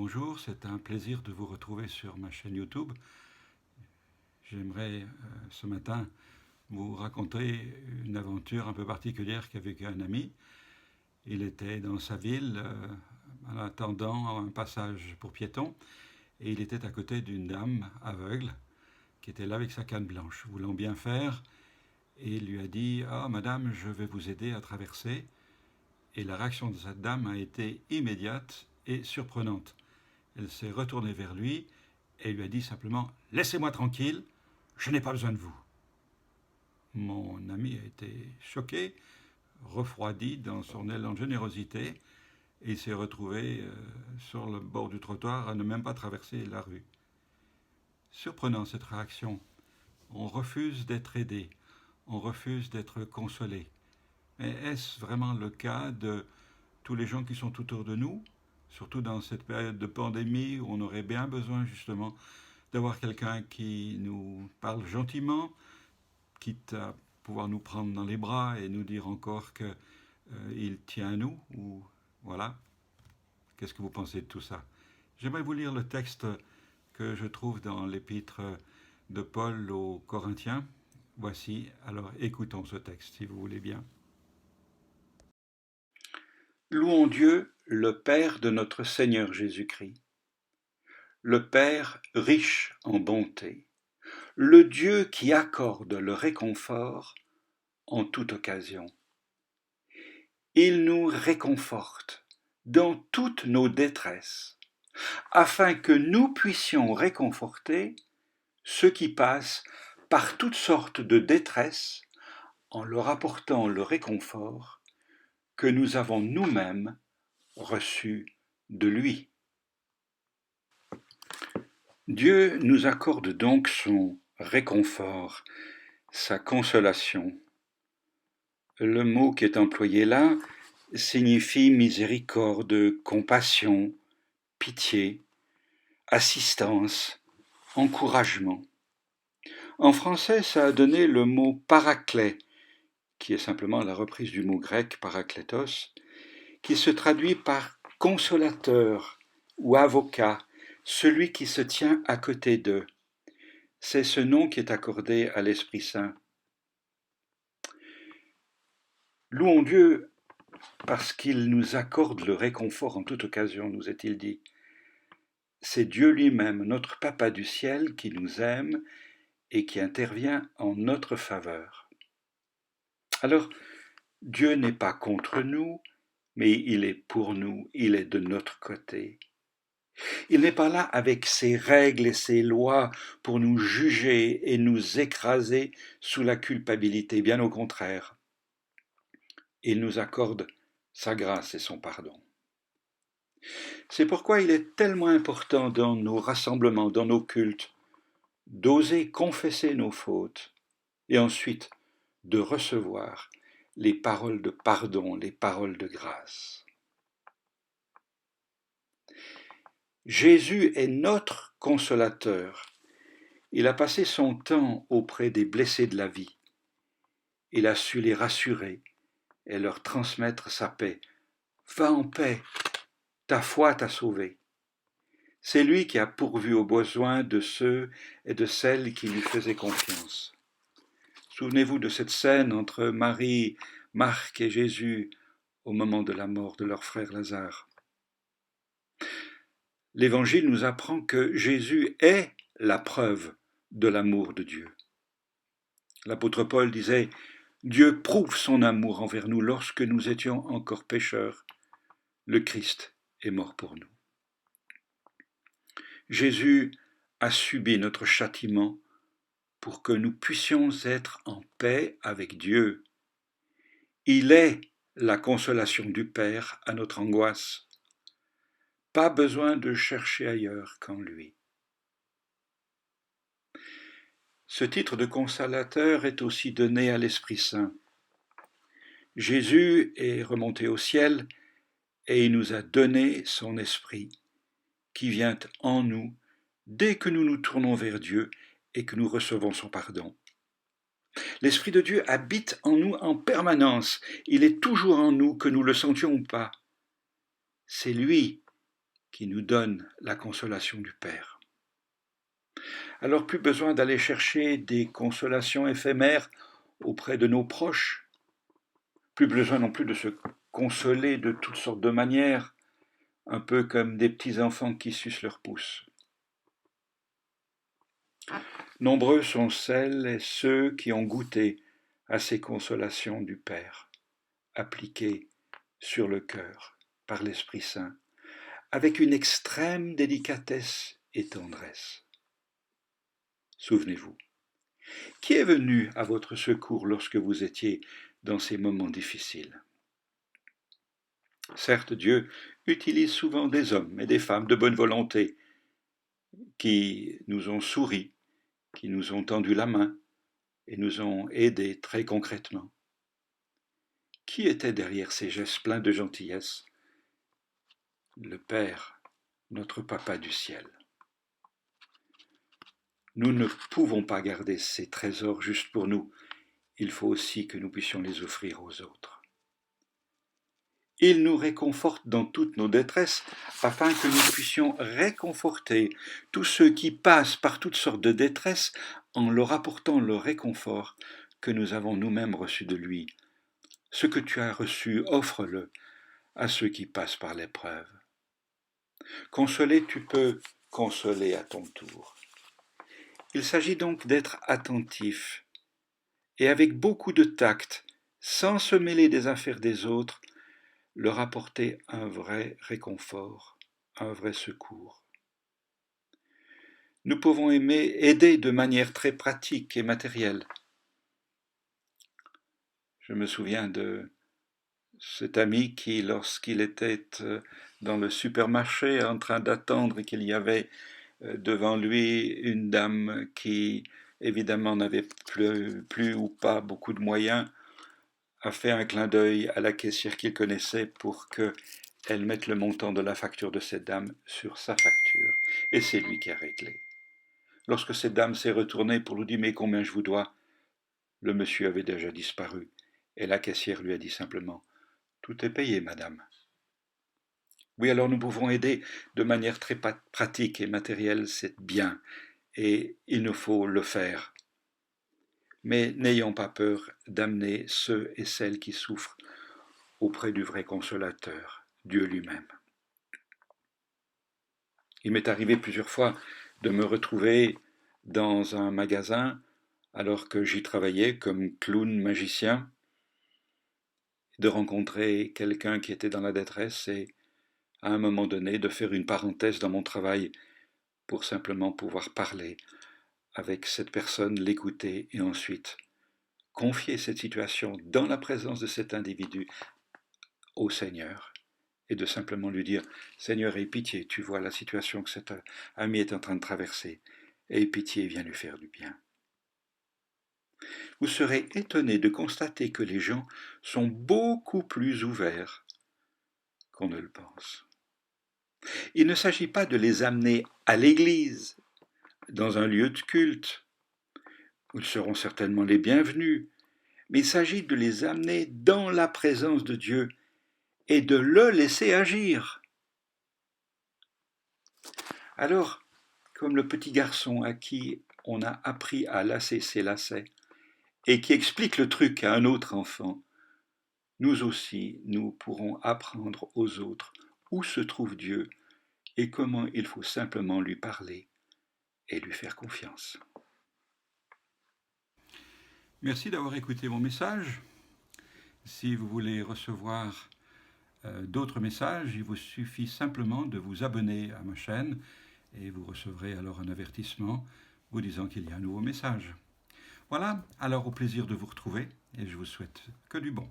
bonjour, c'est un plaisir de vous retrouver sur ma chaîne YouTube. J'aimerais ce matin vous raconter une aventure un peu particulière qu'a vécu un ami. Il était dans sa ville en attendant un passage pour piétons et il était à côté d'une dame aveugle qui était là avec sa canne blanche, voulant bien faire, et il lui a dit « Ah madame, je vais vous aider à traverser ». Et la réaction de cette dame a été immédiate et surprenante. Elle s'est retournée vers lui et lui a dit simplement « Laissez-moi tranquille, je n'ai pas besoin de vous ». Mon ami a été choqué, refroidi dans son élan de générosité, et il s'est retrouvé sur le bord du trottoir à ne même pas traverser la rue. Surprenant cette réaction. On refuse d'être aidé, on refuse d'être consolé. Mais est-ce vraiment le cas de tous les gens qui sont autour de nous, surtout dans cette période de pandémie où on aurait bien besoin justement d'avoir quelqu'un qui nous parle gentiment, quitte à pouvoir nous prendre dans les bras et nous dire encore qu'il tient à nous, ou voilà. Qu'est-ce que vous pensez de tout ça? J'aimerais vous lire le texte que je trouve dans l'épître de Paul aux Corinthiens. Voici, alors écoutons ce texte si vous voulez bien. Louons Dieu, le Père de notre Seigneur Jésus-Christ, le Père riche en bonté, le Dieu qui accorde le réconfort en toute occasion. Il nous réconforte dans toutes nos détresses, afin que nous puissions réconforter ceux qui passent par toutes sortes de détresses en leur apportant le réconfort que nous avons nous-mêmes reçu de lui. Dieu nous accorde donc son réconfort, sa consolation. Le mot qui est employé là signifie miséricorde, compassion, pitié, assistance, encouragement. En français, ça a donné le mot paraclet, qui est simplement la reprise du mot grec parakletos, qui se traduit par consolateur ou avocat, celui qui se tient à côté d'eux. C'est ce nom qui est accordé à l'Esprit Saint. Louons Dieu parce qu'il nous accorde le réconfort en toute occasion, nous est-il dit. C'est Dieu lui-même, notre Papa du ciel, qui nous aime et qui intervient en notre faveur. Alors, Dieu n'est pas contre nous, mais il est pour nous, il est de notre côté. Il n'est pas là avec ses règles et ses lois pour nous juger et nous écraser sous la culpabilité, bien au contraire. Il nous accorde sa grâce et son pardon. C'est pourquoi il est tellement important dans nos rassemblements, dans nos cultes, d'oser confesser nos fautes et ensuite de recevoir les paroles de pardon, les paroles de grâce. Jésus est notre consolateur. Il a passé son temps auprès des blessés de la vie. Il a su les rassurer et leur transmettre sa paix. Va en paix, ta foi t'a sauvé. C'est lui qui a pourvu aux besoins de ceux et de celles qui lui faisaient confiance. Souvenez-vous de cette scène entre Marie, Marc et Jésus au moment de la mort de leur frère Lazare. L'Évangile nous apprend que Jésus est la preuve de l'amour de Dieu. L'apôtre Paul disait « Dieu prouve son amour envers nous lorsque nous étions encore pécheurs. Le Christ est mort pour nous. » Jésus a subi notre châtiment pour que nous puissions être en paix avec Dieu. Il est la consolation du Père à notre angoisse. Pas besoin de chercher ailleurs qu'en lui. Ce titre de consolateur est aussi donné à l'Esprit Saint. Jésus est remonté au ciel et il nous a donné son Esprit qui vient en nous dès que nous nous tournons vers Dieu et que nous recevons son pardon. L'Esprit de Dieu habite en nous en permanence. Il est toujours en nous, que nous le sentions ou pas. C'est lui qui nous donne la consolation du Père. Alors plus besoin d'aller chercher des consolations éphémères auprès de nos proches, plus besoin non plus de se consoler de toutes sortes de manières, un peu comme des petits enfants qui sucent leur pouce. Nombreux sont celles et ceux qui ont goûté à ces consolations du Père, appliquées sur le cœur par l'Esprit Saint, avec une extrême délicatesse et tendresse. Souvenez-vous, qui est venu à votre secours lorsque vous étiez dans ces moments difficiles? Certes, Dieu utilise souvent des hommes et des femmes de bonne volonté qui nous ont souri, qui nous ont tendu la main et nous ont aidés très concrètement. Qui était derrière ces gestes pleins de gentillesse? Le Père, notre Papa du ciel. Nous ne pouvons pas garder ces trésors juste pour nous, il faut aussi que nous puissions les offrir aux autres. Il nous réconforte dans toutes nos détresses, afin que nous puissions réconforter tous ceux qui passent par toutes sortes de détresses en leur apportant le réconfort que nous avons nous-mêmes reçu de lui. Ce que tu as reçu, offre-le à ceux qui passent par l'épreuve. Consoler, tu peux consoler à ton tour. Il s'agit donc d'être attentif et avec beaucoup de tact, sans se mêler des affaires des autres, leur apporter un vrai réconfort, un vrai secours. Nous pouvons aider de manière très pratique et matérielle. Je me souviens de cet ami qui, lorsqu'il était dans le supermarché en train d'attendre qu'il y avait devant lui une dame qui évidemment n'avait plus ou pas beaucoup de moyens, a fait un clin d'œil à la caissière qu'il connaissait pour qu'elle mette le montant de la facture de cette dame sur sa facture. Et c'est lui qui a réglé. Lorsque cette dame s'est retournée pour lui dire « Mais combien je vous dois ?» Le monsieur avait déjà disparu. Et la caissière lui a dit simplement « Tout est payé, madame. » Oui, alors nous pouvons aider de manière très pratique et matérielle, c'est bien. Et il nous faut le faire. Mais n'ayons pas peur d'amener ceux et celles qui souffrent auprès du vrai consolateur, Dieu lui-même. Il m'est arrivé plusieurs fois de me retrouver dans un magasin alors que j'y travaillais comme clown magicien, de rencontrer quelqu'un qui était dans la détresse et à un moment donné de faire une parenthèse dans mon travail pour simplement pouvoir parler avec cette personne, l'écouter et ensuite confier cette situation dans la présence de cet individu au Seigneur et de simplement lui dire « Seigneur, aie pitié, tu vois la situation que cet ami est en train de traverser, aie pitié, viens lui faire du bien. » Vous serez étonné de constater que les gens sont beaucoup plus ouverts qu'on ne le pense. Il ne s'agit pas de les amener à l'église, dans un lieu de culte, où ils seront certainement les bienvenus, mais il s'agit de les amener dans la présence de Dieu et de le laisser agir. Alors, comme le petit garçon à qui on a appris à lasser ses lacets et qui explique le truc à un autre enfant, nous aussi, nous pourrons apprendre aux autres où se trouve Dieu et comment il faut simplement lui parler et lui faire confiance. Merci d'avoir écouté mon message. Si vous voulez recevoir d'autres messages, il vous suffit simplement de vous abonner à ma chaîne et vous recevrez alors un avertissement vous disant qu'il y a un nouveau message. Voilà, alors au plaisir de vous retrouver et je vous souhaite que du bon.